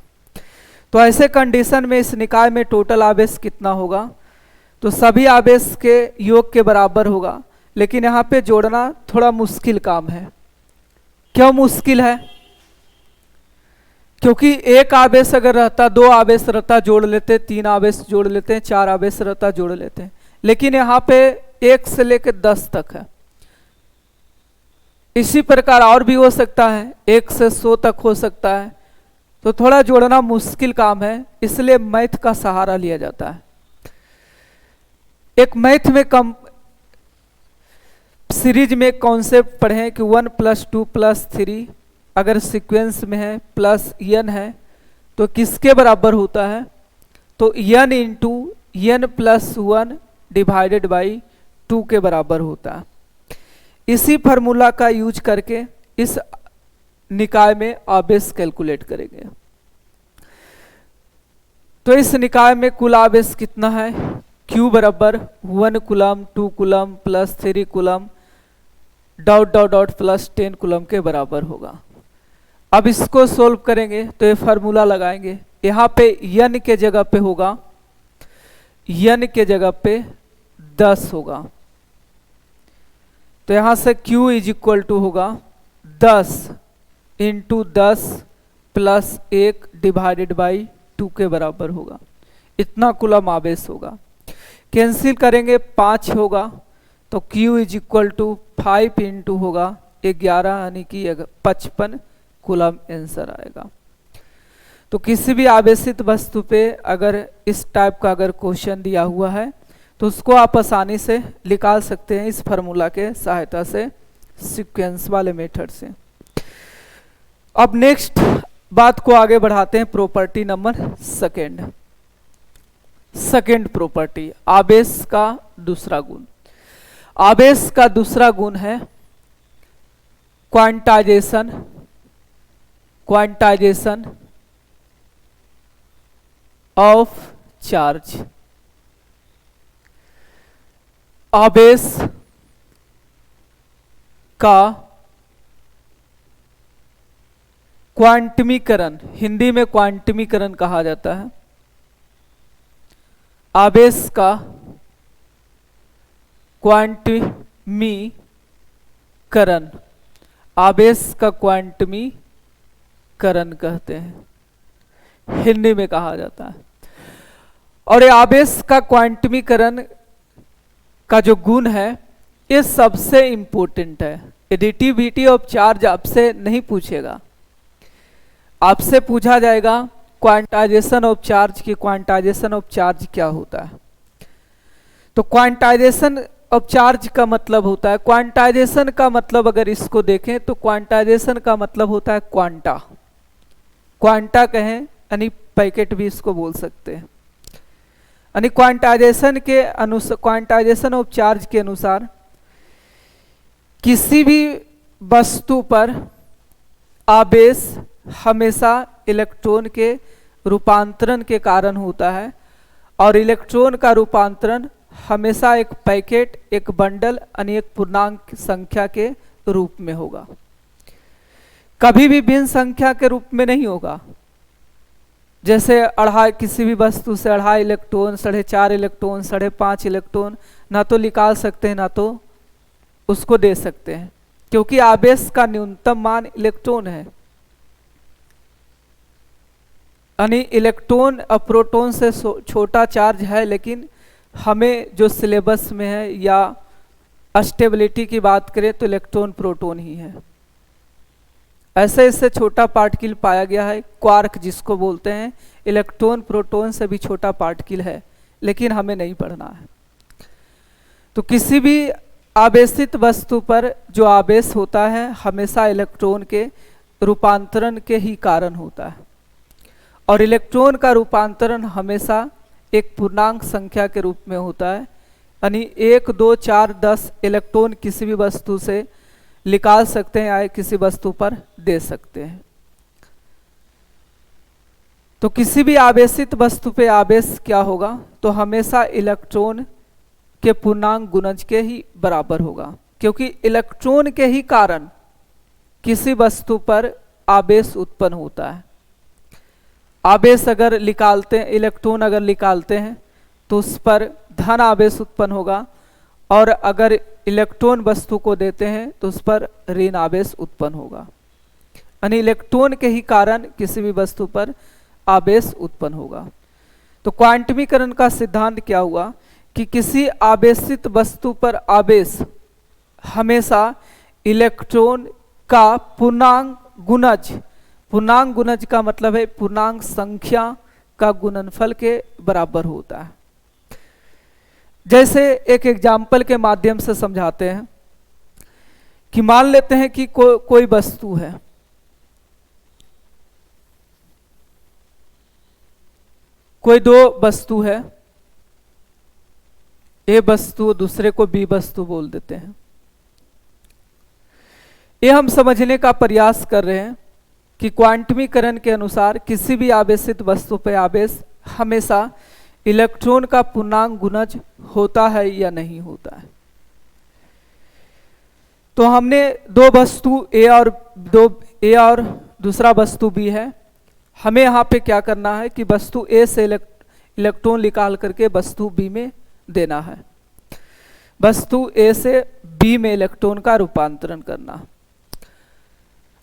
तो ऐसे कंडीशन में इस निकाय में टोटल आवेश कितना होगा? तो सभी आवेश के योग के बराबर होगा, लेकिन यहाँ पे जोड़ना थोड़ा मुश्किल काम है। क्यों मुश्किल है? क्योंकि एक आवेश अगर रहता, 2 आवेश रहता जोड़ लेते, 3 आवेश जोड़ लेते हैं, 4 आवेश रहता जोड़ लेते हैं, लेकिन यहाँ पे 1 से लेकर 10 तक है। इसी प्रकार और भी हो सकता है, 1 से 100 तक हो सकता है, तो थोड़ा जोड़ना मुश्किल काम है, इसलिए मैथ का सहारा लिया जाता है। एक मैथ में सीरीज में कॉन्सेप्ट पढ़े कि 1 + 2 + 3 अगर सीक्वेंस में है +n है तो किसके बराबर होता है? तो n × n + 1 / 2 के बराबर होता है। इसी फार्मूला का यूज करके इस निकाय में आवेश कैलकुलेट करेंगे। तो इस निकाय में कुल आवेश कितना है? Q बराबर 1 कूलम, 2 कूलम, +3 कूलम, ... +10 कूलम के बराबर होगा। अब इसको सोल्व करेंगे तो ये फार्मूला लगाएंगे, यहाँ पे n के जगह पे होगा, n के जगह पे 10 होगा, तो यहाँ से Q = होगा 10 × 10 + 1 / 2 के बराबर होगा। इतना कूलम आवेश होगा। कैंसिल करेंगे 5 होगा, तो Q = 5 × होगा 11, यानी कि 55 कूलम आंसर आएगा। तो किसी भी आवेशित वस्तु पे अगर इस टाइप का अगर क्वेश्चन दिया हुआ है तो उसको आप आसानी से निकाल सकते हैं इस फार्मूला के सहायता से, सीक्वेंस वाले मेथड से। अब नेक्स्ट बात को आगे बढ़ाते हैं, प्रॉपर्टी नंबर 2। सेकेंड प्रॉपर्टी, आवेश का दूसरा गुण। आवेश का दूसरा गुण है क्वांटाइजेशन। Quantization of charge. आवेश का क्वांटमीकरण, हिंदी में क्वांटमीकरण कहा जाता है। आवेश का क्वांटमीकरण, आवेश का क्वांटमीकरण कहते हैं, हिंदी में कहा जाता है। और ये आवेश का क्वांटमीकरण का जो गुण है ये सबसे इंपॉर्टेंट है। एडिटिविटी ऑफ चार्ज आपसे नहीं पूछेगा, आपसे पूछा जाएगा क्वांटाइजेशन ऑफ चार्ज की क्वांटाइजेशन ऑफ चार्ज क्या होता है। तो क्वांटाइजेशन ऑफ चार्ज का मतलब होता है, क्वांटाइजेशन का मतलब अगर इसको देखें तो क्वांटाइजेशन का मतलब होता है क्वांटा। क्वांटा कहें यानी पैकेट भी इसको बोल सकते हैं। यानी क्वांटाइजेशन के अनुसार, क्वांटाइजेशन ऑफ चार्ज के अनुसार किसी भी वस्तु पर आवेश हमेशा इलेक्ट्रॉन के रूपांतरण के कारण होता है और इलेक्ट्रॉन का रूपांतरण हमेशा एक पैकेट, एक बंडल यानी एक पूर्णांक संख्या के रूप में होगा, कभी भी भिन्न संख्या के रूप में नहीं होगा। जैसे अढ़ाई, किसी भी वस्तु से 2.5 इलेक्ट्रॉन, 4.5 इलेक्ट्रॉन, 5.5 इलेक्ट्रॉन ना तो निकाल सकते हैं ना तो उसको दे सकते हैं, क्योंकि आवेश का न्यूनतम मान इलेक्ट्रॉन है। यानी इलेक्ट्रॉन और प्रोटॉन से छोटा चार्ज है, लेकिन हमें जो सिलेबस में है या स्टेबिलिटी की बात करें तो इलेक्ट्रॉन प्रोटॉन ही है। ऐसे इससे छोटा पार्टिकल पाया गया है, क्वार्क जिसको बोलते हैं, इलेक्ट्रॉन प्रोटॉन से भी छोटा पार्टिकल है, लेकिन हमें नहीं पढ़ना है। तो किसी भी आवेशित वस्तु पर जो आवेश होता है हमेशा इलेक्ट्रॉन के रूपांतरण के ही कारण होता है और इलेक्ट्रॉन का रूपांतरण हमेशा एक पूर्णांक संख्या के रूप में होता है। यानी 1, 2, 4, 10 इलेक्ट्रॉन किसी भी वस्तु से निकाल सकते हैं या किसी वस्तु पर दे सकते हैं। तो किसी भी आवेशित वस्तु पे आवेश क्या होगा, तो हमेशा इलेक्ट्रॉन के पूर्णांक गुणज के ही बराबर होगा, क्योंकि इलेक्ट्रॉन के ही कारण किसी वस्तु पर आवेश उत्पन्न होता है। आवेश अगर निकालते हैं, इलेक्ट्रॉन अगर निकालते हैं तो उस पर धन आवेश उत्पन्न होगा और अगर इलेक्ट्रॉन वस्तु को देते हैं तो उस पर ऋण आवेश उत्पन्न होगा। यानी इलेक्ट्रॉन के ही कारण किसी भी वस्तु पर आवेश उत्पन्न होगा। तो क्वांटमीकरण का सिद्धांत क्या हुआ कि किसी आवेशित वस्तु पर आवेश हमेशा इलेक्ट्रॉन का पूर्णांक गुणज, पूर्णांक गुणज का मतलब है पूर्णांक संख्या का गुणनफल के बराबर होता है। जैसे एक एग्जाम्पल के माध्यम से समझाते हैं कि मान लेते हैं कि कोई वस्तु है, कोई दो वस्तु है, ए वस्तु दूसरे को बी वस्तु बोल देते हैं। ये हम समझने का प्रयास कर रहे हैं कि क्वांटमीकरण के अनुसार किसी भी आवेशित वस्तु पर आवेश हमेशा इलेक्ट्रॉन का पूर्णांक गुणज होता है या नहीं होता है। तो हमने दो वस्तु ए और दूसरा वस्तु बी है। हमें यहाँ पे क्या करना है कि वस्तु ए से इलेक्ट्रॉन निकाल करके वस्तु बी में देना है, वस्तु ए से बी में इलेक्ट्रॉन का रूपांतरण करना।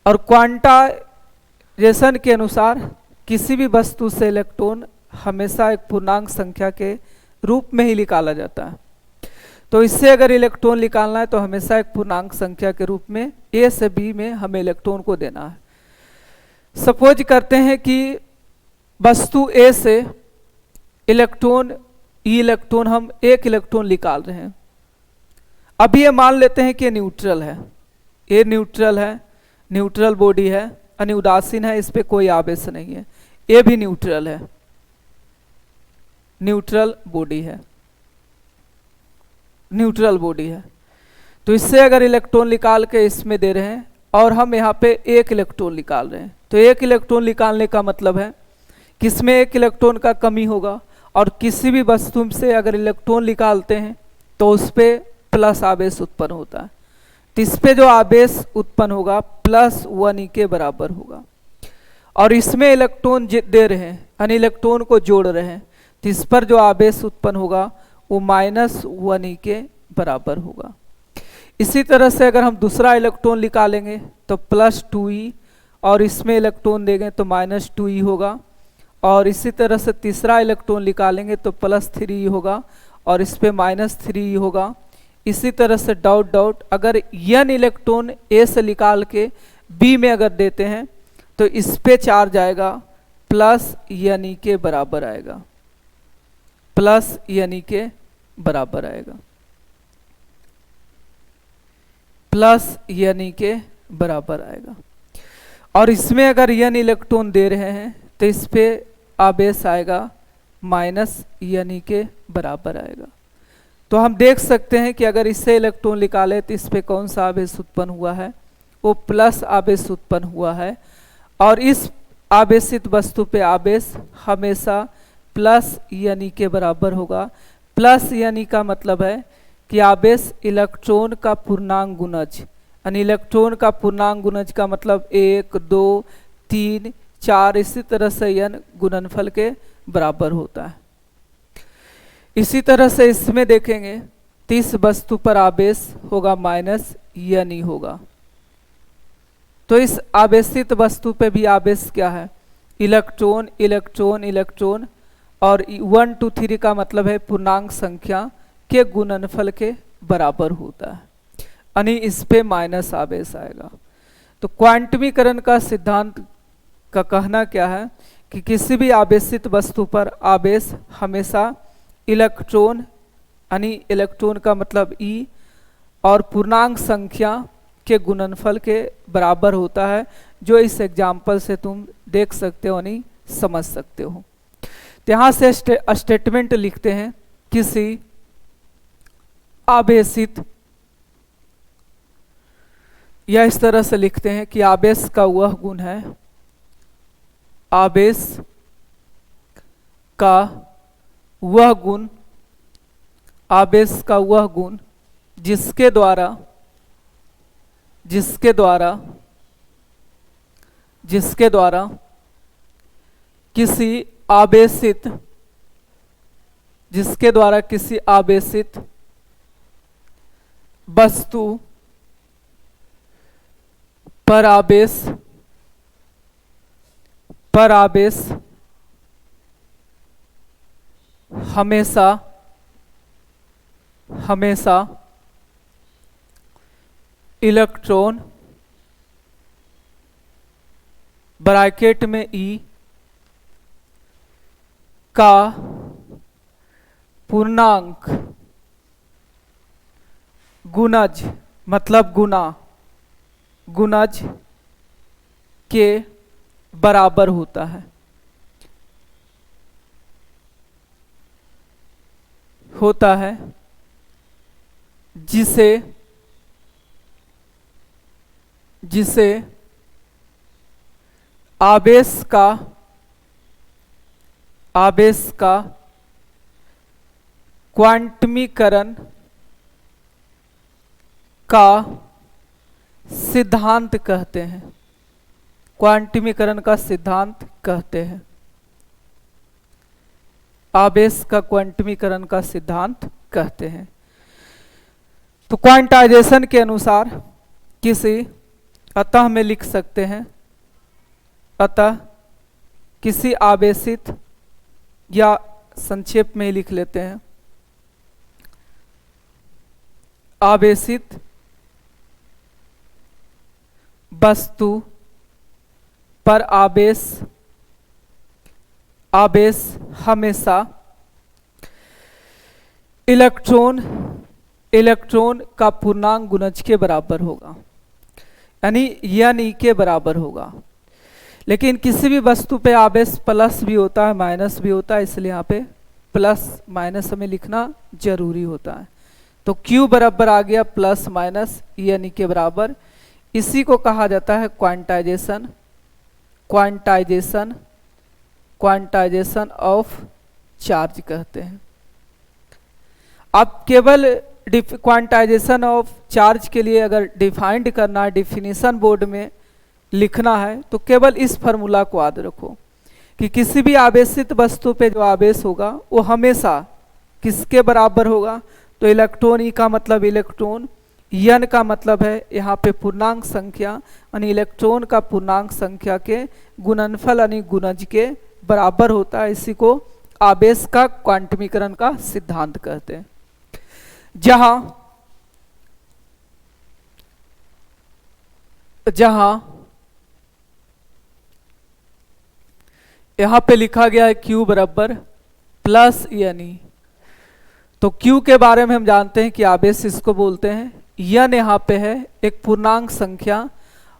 और क्वांटाइजेशन के अनुसार किसी भी वस्तु से इलेक्ट्रॉन हमेशा एक पूर्णांक संख्या के रूप में ही निकाला जाता है। तो इससे अगर इलेक्ट्रॉन निकालना है तो हमेशा एक पूर्णांक संख्या के रूप में ए से बी में हमें इलेक्ट्रॉन को देना है। सपोज करते हैं कि वस्तु ए से इलेक्ट्रॉन हम एक इलेक्ट्रॉन निकाल रहे हैं। अभी ये मान लेते हैं कि न्यूट्रल है, ये न्यूट्रल है, न्यूट्रल बॉडी है, यानी उदासीन है, इस पे कोई आवेश नहीं है। ये भी न्यूट्रल है। न्यूट्रल बॉडी है, न्यूट्रल बॉडी है। तो इससे अगर इलेक्ट्रॉन निकाल के इसमें दे रहे हैं और हम यहाँ पे एक इलेक्ट्रॉन निकाल रहे हैं, तो एक इलेक्ट्रॉन निकालने का मतलब है कि इसमें एक इलेक्ट्रॉन का कमी होगा, और किसी भी वस्तु से अगर इलेक्ट्रॉन निकालते हैं तो उस पर प्लस आवेश उत्पन्न होता है। तो इस पे जो आवेश उत्पन्न होगा +1 के बराबर होगा, और इसमें इलेक्ट्रॉन दे रहे हैं यानी इलेक्ट्रॉन को जोड़ रहे हैं, तो इस पर जो आवेश उत्पन्न होगा वो -1 के बराबर होगा। इसी तरह से अगर हम दूसरा इलेक्ट्रॉन निकालेंगे तो +2e, और इसमें इलेक्ट्रॉन देंगे तो -2e होगा, और इसी तरह से तीसरा इलेक्ट्रॉन निकालेंगे तो +3e होगा, और इस पे -3e होगा। इसी तरह से डॉट डॉट, अगर n इलेक्ट्रॉन a से निकाल के b में अगर देते हैं तो इस पे चार्ज आएगा +n के बराबर आएगा, +n के बराबर आएगा, +n के बराबर आएगा। और इसमें अगर n इलेक्ट्रॉन दे रहे हैं तो इस पे आवेश आएगा -n के बराबर आएगा। तो हम देख सकते हैं कि अगर इससे इलेक्ट्रॉन निकाले तो इस पे कौन सा आवेश उत्पन्न हुआ है, वो प्लस आवेश उत्पन्न हुआ है, और इस आवेशित वस्तु पे आवेश हमेशा +n के बराबर होगा। +n का मतलब है कि आवेश इलेक्ट्रॉन का पूर्णांक गुणज, यानी इलेक्ट्रॉन का पूर्णांक गुणज का मतलब 1 2 3 4 इसी तरह से n गुणनफल के बराबर होता है। इसी तरह से इसमें देखेंगे तो इस वस्तु पर आवेश होगा -n होगा। तो इस आवेशित वस्तु पे भी आवेश क्या है, इलेक्ट्रॉन इलेक्ट्रॉन इलेक्ट्रॉन, और 1 2 3 का मतलब है पूर्णांक संख्या के गुणनफल के बराबर होता है, यानी इस पे माइनस आवेश आएगा। तो क्वांटमीकरण का सिद्धांत का कहना क्या है कि किसी भी आवेशित वस्तु पर आवेश हमेशा इलेक्ट्रॉन, यानी इलेक्ट्रॉन का मतलब E, और पूर्णांक संख्या के गुणनफल के बराबर होता है, जो इस एग्जाम्पल से तुम देख सकते हो यानी समझ सकते हो। तो यहाँ से स्टेटमेंट लिखते हैं, किसी आवेशित, या इस तरह से लिखते हैं कि आवेश का वह गुण है, आवेश का वह गुण, आवेश का वह गुण जिसके द्वारा किसी आवेशित वस्तु पर आवेश हमेशा इलेक्ट्रॉन ब्रैकेट में E का पूर्णांक गुणज, मतलब गुणज के बराबर होता है, जिसे आवेश का क्वांटमीकरण का सिद्धांत कहते हैं, क्वांटमीकरण का सिद्धांत कहते हैं, आवेश का क्वांटमीकरण का सिद्धांत कहते हैं। तो क्वांटाइजेशन के अनुसार किसी, अतः में लिख सकते हैं, अतः किसी आवेशित, या संक्षेप में लिख लेते हैं, आवेशित वस्तु पर आवेश हमेशा इलेक्ट्रॉन का पूर्णांक गुणज के बराबर होगा, यानी n के बराबर होगा। लेकिन किसी भी वस्तु पे आवेश प्लस भी होता है माइनस भी होता है, इसलिए यहाँ पे प्लस माइनस हमें लिखना जरूरी होता है। तो Q बराबर आ गया प्लस माइनस यानी के बराबर। इसी को कहा जाता है quantization, quantization, quantization of charge कहते हैं। अब केवल क्वांटाइजेशन ऑफ चार्ज के लिए अगर डिफाइंड करना है, डिफिनीशन बोर्ड में लिखना है, तो केवल इस फार्मूला को याद रखो कि किसी भी आवेशित वस्तु पे जो आवेश होगा वो हमेशा किसके बराबर होगा। तो इलेक्ट्रॉन, ई का मतलब इलेक्ट्रॉन, यन का मतलब है यहाँ पे पूर्णांक संख्या, यानी इलेक्ट्रॉन का पूर्णांक संख्या के गुणनफल यानी गुणज के बराबर होता है। इसी को आवेश का क्वांटमीकरण का सिद्धांत कहते हैं। जहां यहां पे लिखा गया है Q बराबर प्लस यानी, तो Q के बारे में हम जानते हैं कि आवेश इसको बोलते हैं। यन यहाँ पे है एक पूर्णांक संख्या,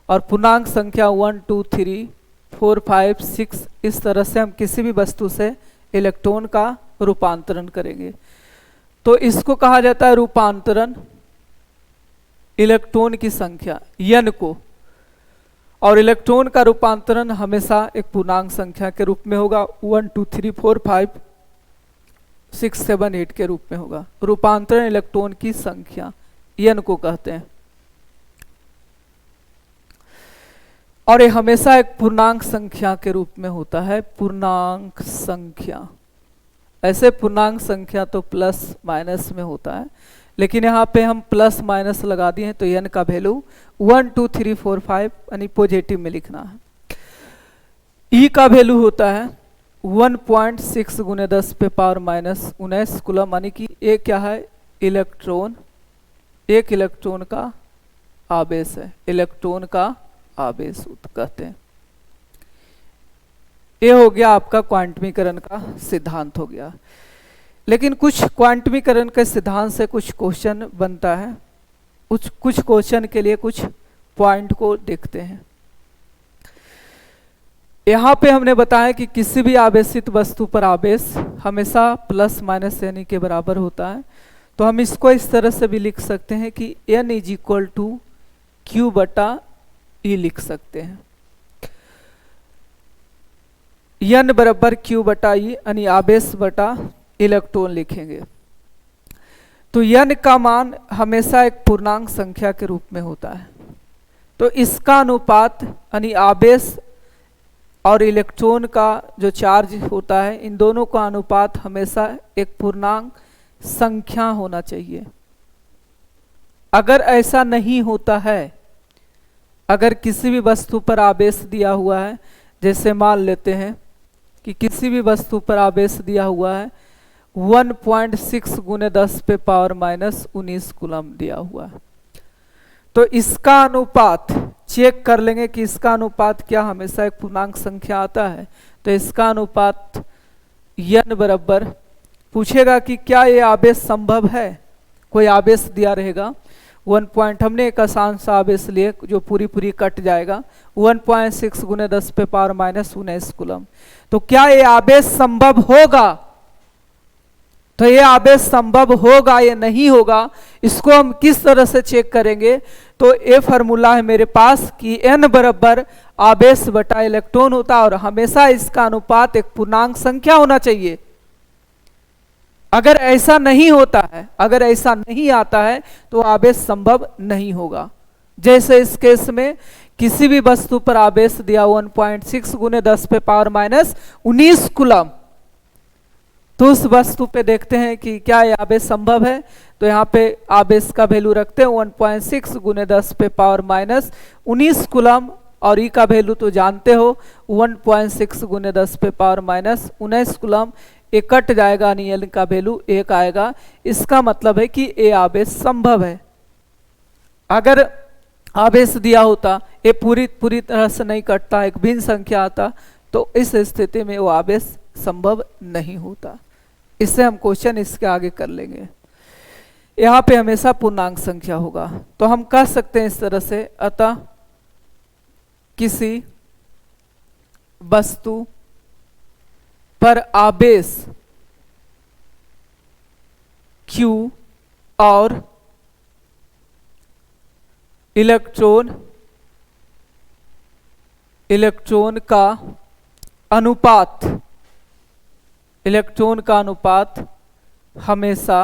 और पूर्णांक संख्या 1 2 3 4 5 6 इस तरह से हम किसी भी वस्तु से इलेक्ट्रॉन का रूपांतरण करेंगे। तो इसको कहा जाता है रूपांतरण इलेक्ट्रॉन की संख्या यन को, और इलेक्ट्रॉन का रूपांतरण हमेशा एक पूर्णांक संख्या के रूप में होगा, 1 2 3 4 5 6 7 8 के रूप में होगा। रूपांतरण इलेक्ट्रॉन की संख्या यन को कहते हैं, और ये हमेशा एक पूर्णांक संख्या के रूप में होता है। पूर्णांक संख्या, ऐसे पूर्णांक संख्या तो प्लस माइनस में होता है, लेकिन यहाँ पे हम प्लस माइनस लगा दिए हैं तो यन का वैल्यू 1 2 3 4 5 यानी पॉजिटिव में लिखना है। ई का वैल्यू होता है 1.6 गुने 10 पे पावर माइनस 19 कूलम, यानी कि ये क्या है, इलेक्ट्रॉन, एक इलेक्ट्रॉन का आवेश है, इलेक्ट्रॉन का आवेश कहते हैं। ये हो गया आपका क्वांटमीकरण का सिद्धांत हो गया। लेकिन कुछ क्वांटमीकरण के सिद्धांत से कुछ क्वेश्चन बनता है, कुछ क्वेश्चन के लिए कुछ पॉइंट को देखते हैं। यहाँ पे हमने बताया कि किसी भी आवेशित वस्तु पर आवेश हमेशा प्लस माइनस यानी के बराबर होता है। तो हम इसको इस तरह से भी लिख सकते हैं कि n is equal to Q बटा E लिख सकते हैं। n बराबर Q बटा E यानी आवेश बटा इलेक्ट्रॉन लिखेंगे। तो n का मान हमेशा एक पूर्णांक संख्या के रूप में होता है, तो इसका अनुपात यानी आवेश और इलेक्ट्रॉन का जो चार्ज होता है, इन दोनों का अनुपात हमेशा एक पूर्णांक संख्या होना चाहिए। अगर ऐसा नहीं होता है, अगर किसी भी वस्तु पर आवेश दिया हुआ है, जैसे मान लेते हैं कि किसी भी वस्तु पर आवेश दिया हुआ है 1.6 गुने 10 पे पावर माइनस 19 कूलम दिया हुआ है, तो इसका अनुपात चेक कर लेंगे कि इसका अनुपात क्या हमेशा एक पूर्णांक संख्या आता है। तो इसका अनुपात n बराबर, पूछेगा कि क्या ये आवेश संभव है, कोई आवेश दिया रहेगा 1 पॉइंट, हमने एक आसान सा आवेश लिए जो पूरी कट जाएगा 1.6 गुने 10 पे पावर माइनस 19 कूलम, तो क्या ये आवेश संभव होगा। तो ये आवेश संभव होगा या नहीं होगा, इसको हम किस तरह से चेक करेंगे। तो ये फार्मूला है मेरे पास कि n बराबर आवेश बटा इलेक्ट्रॉन होता है, और हमेशा इसका अनुपात एक पूर्णांक संख्या होना चाहिए। अगर ऐसा नहीं होता है, अगर ऐसा नहीं आता है, तो आवेश संभव नहीं होगा। जैसे इस केस में किसी भी वस्तु पर आवेश दिया 1.6 गुने 10 पे पावर माइनस 19 कूलम, तो उस वस्तु पे देखते हैं कि क्या यह आवेश संभव है। तो यहाँ पे आवेश का वैल्यू रखते हैं 1.6 गुने 10 पे पावर माइनस 19 कूलम, और ई का वैल्यू तो जानते हो 1.6 गुने 10 पे पावर माइनस 19 कूलम, एक कट जाएगा, एन का वैल्यू 1 आएगा। इसका मतलब है कि ये आवेश संभव है। अगर आवेश दिया होता, ये पूरी तरह से नहीं कटता, एक भिन्न संख्या आता, तो इस स्थिति में वो आवेश संभव नहीं होता। इससे हम क्वेश्चन इसके आगे कर लेंगे। यहाँ पे हमेशा पूर्णांक संख्या होगा, तो हम कह सकते हैं इस तरह से, अतः किसी वस्तु पर आवेश Q और इलेक्ट्रॉन का अनुपात, इलेक्ट्रॉन का अनुपात हमेशा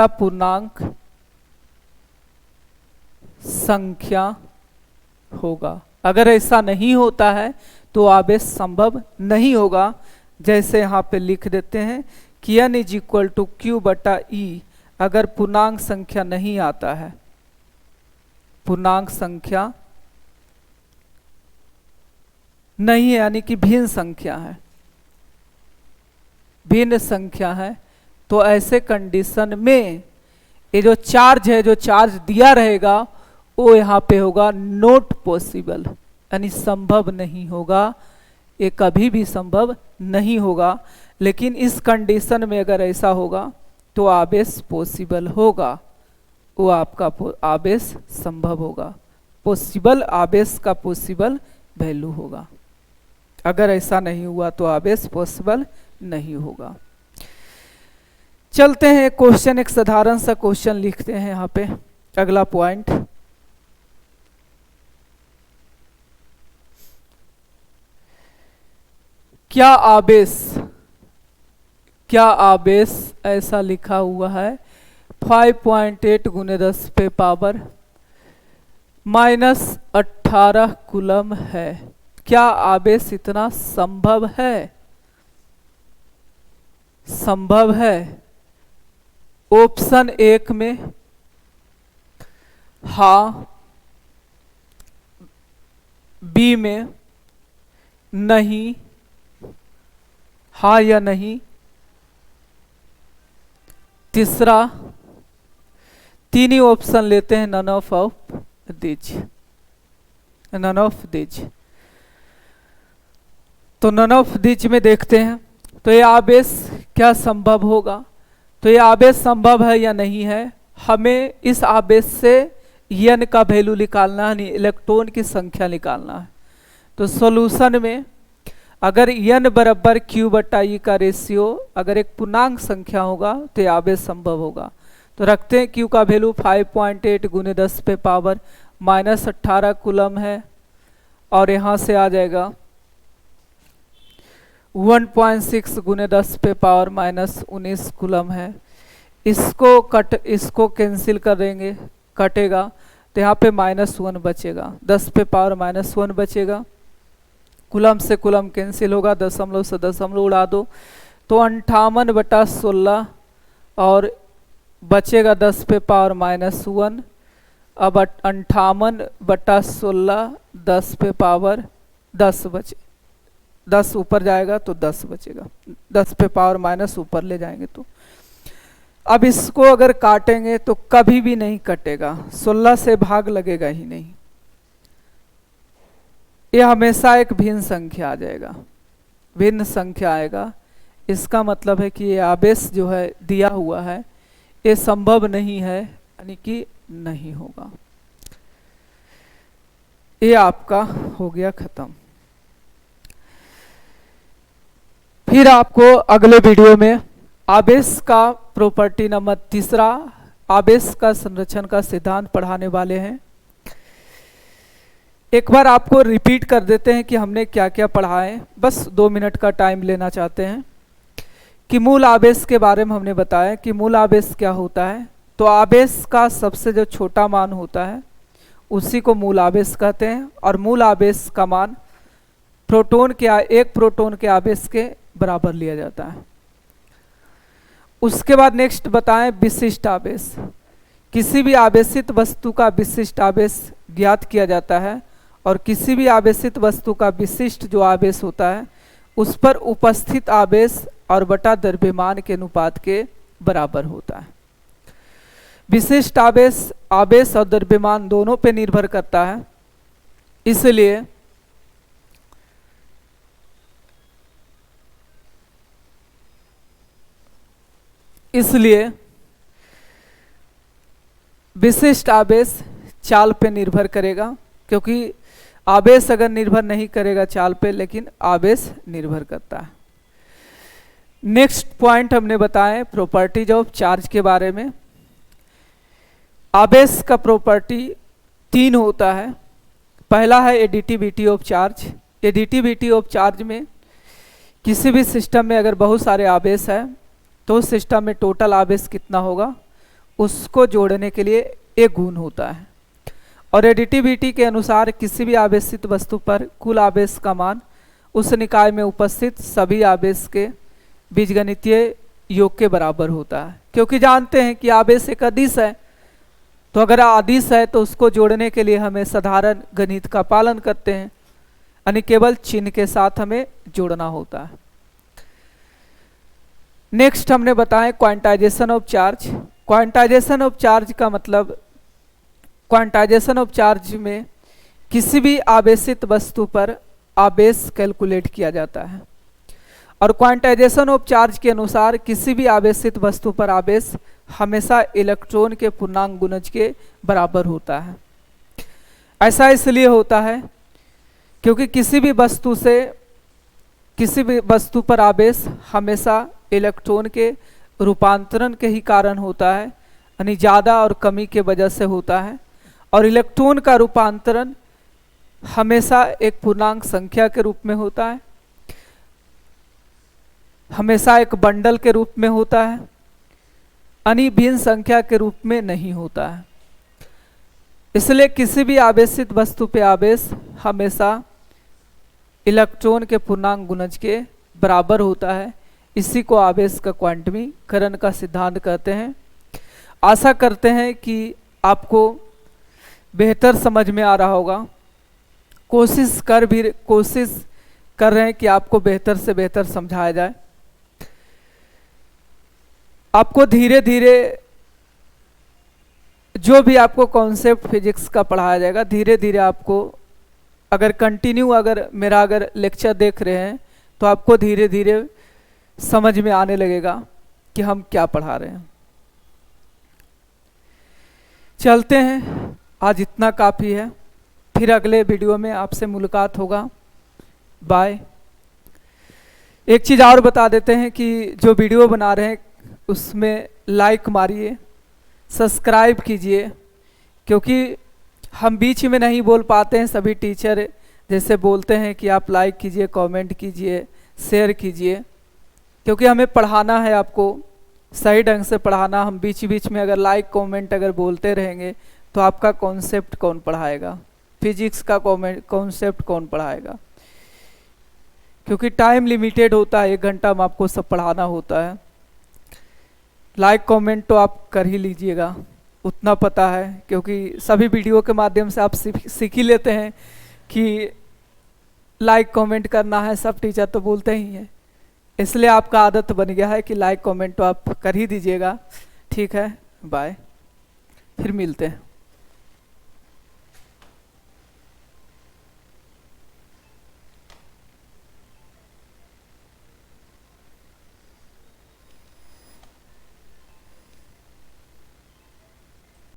पूर्णांक संख्या होगा। अगर ऐसा नहीं होता है तो आवेश संभव नहीं होगा। जैसे यहाँ पे लिख देते हैं कि n is equal to Q बटा ई, अगर पूर्णांक संख्या नहीं आता है, पूर्णांक संख्या नहीं है यानी कि भिन्न संख्या है, भिन्न संख्या है, तो ऐसे कंडीशन में ये जो चार्ज है, जो चार्ज दिया रहेगा वो यहाँ पे होगा नॉट पॉसिबल, यानी संभव नहीं होगा, ये कभी भी संभव नहीं होगा। लेकिन इस कंडीशन में अगर ऐसा होगा तो आवेश पॉसिबल होगा, वो आपका आवेश संभव होगा, पॉसिबल आवेश का पॉसिबल वैल्यू होगा। अगर ऐसा नहीं हुआ तो आवेश पॉसिबल नहीं होगा। चलते हैं क्वेश्चन, एक साधारण सा क्वेश्चन लिखते हैं यहाँ पे। अगला पॉइंट, क्या आवेश ऐसा लिखा हुआ है 5.8 गुने 10 पे पावर -18 कूलम है। क्या आवेश इतना संभव है? संभव है। ऑप्शन 1 में हाँ, बी में नहीं, हाँ या नहीं। तीसरा, तीन ही ऑप्शन लेते हैं, none of these, none of these. तो नन ऑफ दिज में देखते हैं तो ये आवेश क्या संभव होगा, तो ये आवेश संभव है या नहीं है। हमें इस आवेश से n का वैल्यू निकालना है, इलेक्ट्रॉन की संख्या निकालना है। तो सॉल्यूशन में अगर n बराबर q बटा ई का रेशियो अगर एक पूर्णांक संख्या होगा तो ये आवेश संभव होगा। तो रखते हैं q का वैल्यू 5.8 गुने 10 पे पावर -18 कूलम है, और यहाँ से आ जाएगा 1.6 गुने 10 पे पावर -19 कूलम है। इसको कैंसिल कर देंगे, कटेगा तो यहाँ पे -1 बचेगा, 10 पे पावर -1 बचेगा। कूलम से कूलम कैंसिल होगा, दशमलव से दशमलव उड़ा दो तो 58/16 और बचेगा 10 पे पावर -1। अब 58/16 10 पे पावर 10 बचे, 10 ऊपर जाएगा तो 10 बचेगा, 10 पे पावर माइनस ऊपर ले जाएंगे तो। अब इसको अगर काटेंगे तो कभी भी नहीं कटेगा, 16 से भाग लगेगा ही नहीं, ये हमेशा एक भिन्न संख्या आ जाएगा, भिन्न संख्या आएगा। इसका मतलब है कि ये आवेश जो है दिया हुआ है ये संभव नहीं है, यानी कि नहीं होगा। ये आपका हो गया खत्म। फिर आपको अगले वीडियो में आवेश का प्रॉपर्टी नंबर 3 आवेश का संरक्षण का सिद्धांत पढ़ाने वाले हैं। एक बार आपको रिपीट कर देते हैं कि हमने क्या क्या पढ़ा है, बस 2 मिनट का टाइम लेना चाहते हैं। कि मूल आवेश के बारे में हमने बताया कि मूल आवेश क्या होता है। तो आवेश का सबसे जो छोटा मान होता है उसी को मूल आवेश कहते हैं, और मूल आवेश का मान एक प्रोटॉन के आवेश के बराबर लिया जाता है। उसके बाद नेक्स्ट बताएं विशिष्ट आवेश। किसी भी आवेशित वस्तु का विशिष्ट आवेश ज्ञात किया जाता है, और किसी भी आवेशित वस्तु का विशिष्ट जो आवेश होता है उस पर उपस्थित आवेश और बटा द्रव्यमान के अनुपात के बराबर होता है। विशिष्ट आवेश आवेश और द्रव्यमान दोनों पे निर्भर करता है, इसलिए विशिष्ट आवेश चाल पे निर्भर करेगा, क्योंकि आवेश अगर निर्भर नहीं करेगा चाल पे, लेकिन आवेश निर्भर करता है। नेक्स्ट पॉइंट हमने बताए प्रॉपर्टीज ऑफ चार्ज के बारे में। आवेश का प्रॉपर्टी 3 होता है। पहला है additivity of charge. Additivity of charge में किसी भी सिस्टम में अगर बहुत सारे आवेश है तो उस सिस्टम में टोटल आवेश कितना होगा उसको जोड़ने के लिए एक गुण होता है। और एडिटिविटी के अनुसार किसी भी आवेशित वस्तु पर कुल आवेश का मान उस निकाय में उपस्थित सभी आवेश के बीजगणितीय योग के बराबर होता है। क्योंकि जानते हैं कि आवेश एक अदिश है, तो अगर अदिश है तो उसको जोड़ने के लिए हमें साधारण गणित का पालन करते हैं, यानी केवल चिन्ह के साथ हमें जोड़ना होता है। नेक्स्ट हमने बताया quantization of charge. Quantization of charge का मतलब, क्वांटाइजेशन ऑफ चार्ज में किसी भी आवेशित वस्तु पर आवेश कैलकुलेट किया जाता है। और क्वांटाइजेशन ऑफ चार्ज के अनुसार किसी भी आवेशित वस्तु पर आवेश हमेशा इलेक्ट्रॉन के पूर्णांक गुणज के बराबर होता है। ऐसा इसलिए होता है क्योंकि किसी भी वस्तु पर आवेश हमेशा इलेक्ट्रॉन के रूपांतरण के ही कारण होता है, यानी ज़्यादा और कमी के वजह से होता है। और इलेक्ट्रॉन का रूपांतरण हमेशा एक पूर्णांक संख्या के रूप में होता है, हमेशा एक बंडल के रूप में होता है, यानी भिन्न संख्या के रूप में नहीं होता है। इसलिए किसी भी आवेशित वस्तु पे आवेश हमेशा इलेक्ट्रॉन के पूर्णांक गुणज के बराबर होता है। इसी को आवेश का क्वांटमीकरण का सिद्धांत कहते हैं। आशा करते हैं कि आपको बेहतर समझ में आ रहा होगा। कोशिश कर रहे हैं कि आपको बेहतर से बेहतर समझाया जाए। आपको धीरे धीरे जो भी आपको कॉन्सेप्ट फिजिक्स का पढ़ाया जाएगा, धीरे धीरे आपको अगर कंटिन्यू मेरा लेक्चर देख रहे हैं तो आपको धीरे धीरे समझ में आने लगेगा कि हम क्या पढ़ा रहे हैं। चलते हैं, आज इतना काफ़ी है। फिर अगले वीडियो में आपसे मुलाकात होगा। बाय। एक चीज़ और बता देते हैं कि जो वीडियो बना रहे हैं उसमें लाइक मारिए, सब्सक्राइब कीजिए, क्योंकि हम बीच में नहीं बोल पाते हैं। सभी टीचर जैसे बोलते हैं कि आप लाइक कीजिए, कमेंट कीजिए, शेयर कीजिए, क्योंकि हमें पढ़ाना है, आपको सही ढंग से पढ़ाना। हम बीच बीच में अगर लाइक कमेंट बोलते रहेंगे तो आपका कॉन्सेप्ट कौन पढ़ाएगा, फिजिक्स का कॉन्सेप्ट कौन पढ़ाएगा? क्योंकि टाइम लिमिटेड होता है, 1 घंटा में आपको सब पढ़ाना होता है। लाइक कमेंट तो आप कर ही लीजिएगा, उतना पता है, क्योंकि सभी वीडियो के माध्यम से आप सीख ही लेते हैं कि लाइक कमेंट करना है। सब टीचर तो बोलते ही हैं, इसलिए आपका आदत बन गया है कि लाइक कमेंट तो आप कर ही दीजिएगा। ठीक है, बाय, फिर मिलते हैं।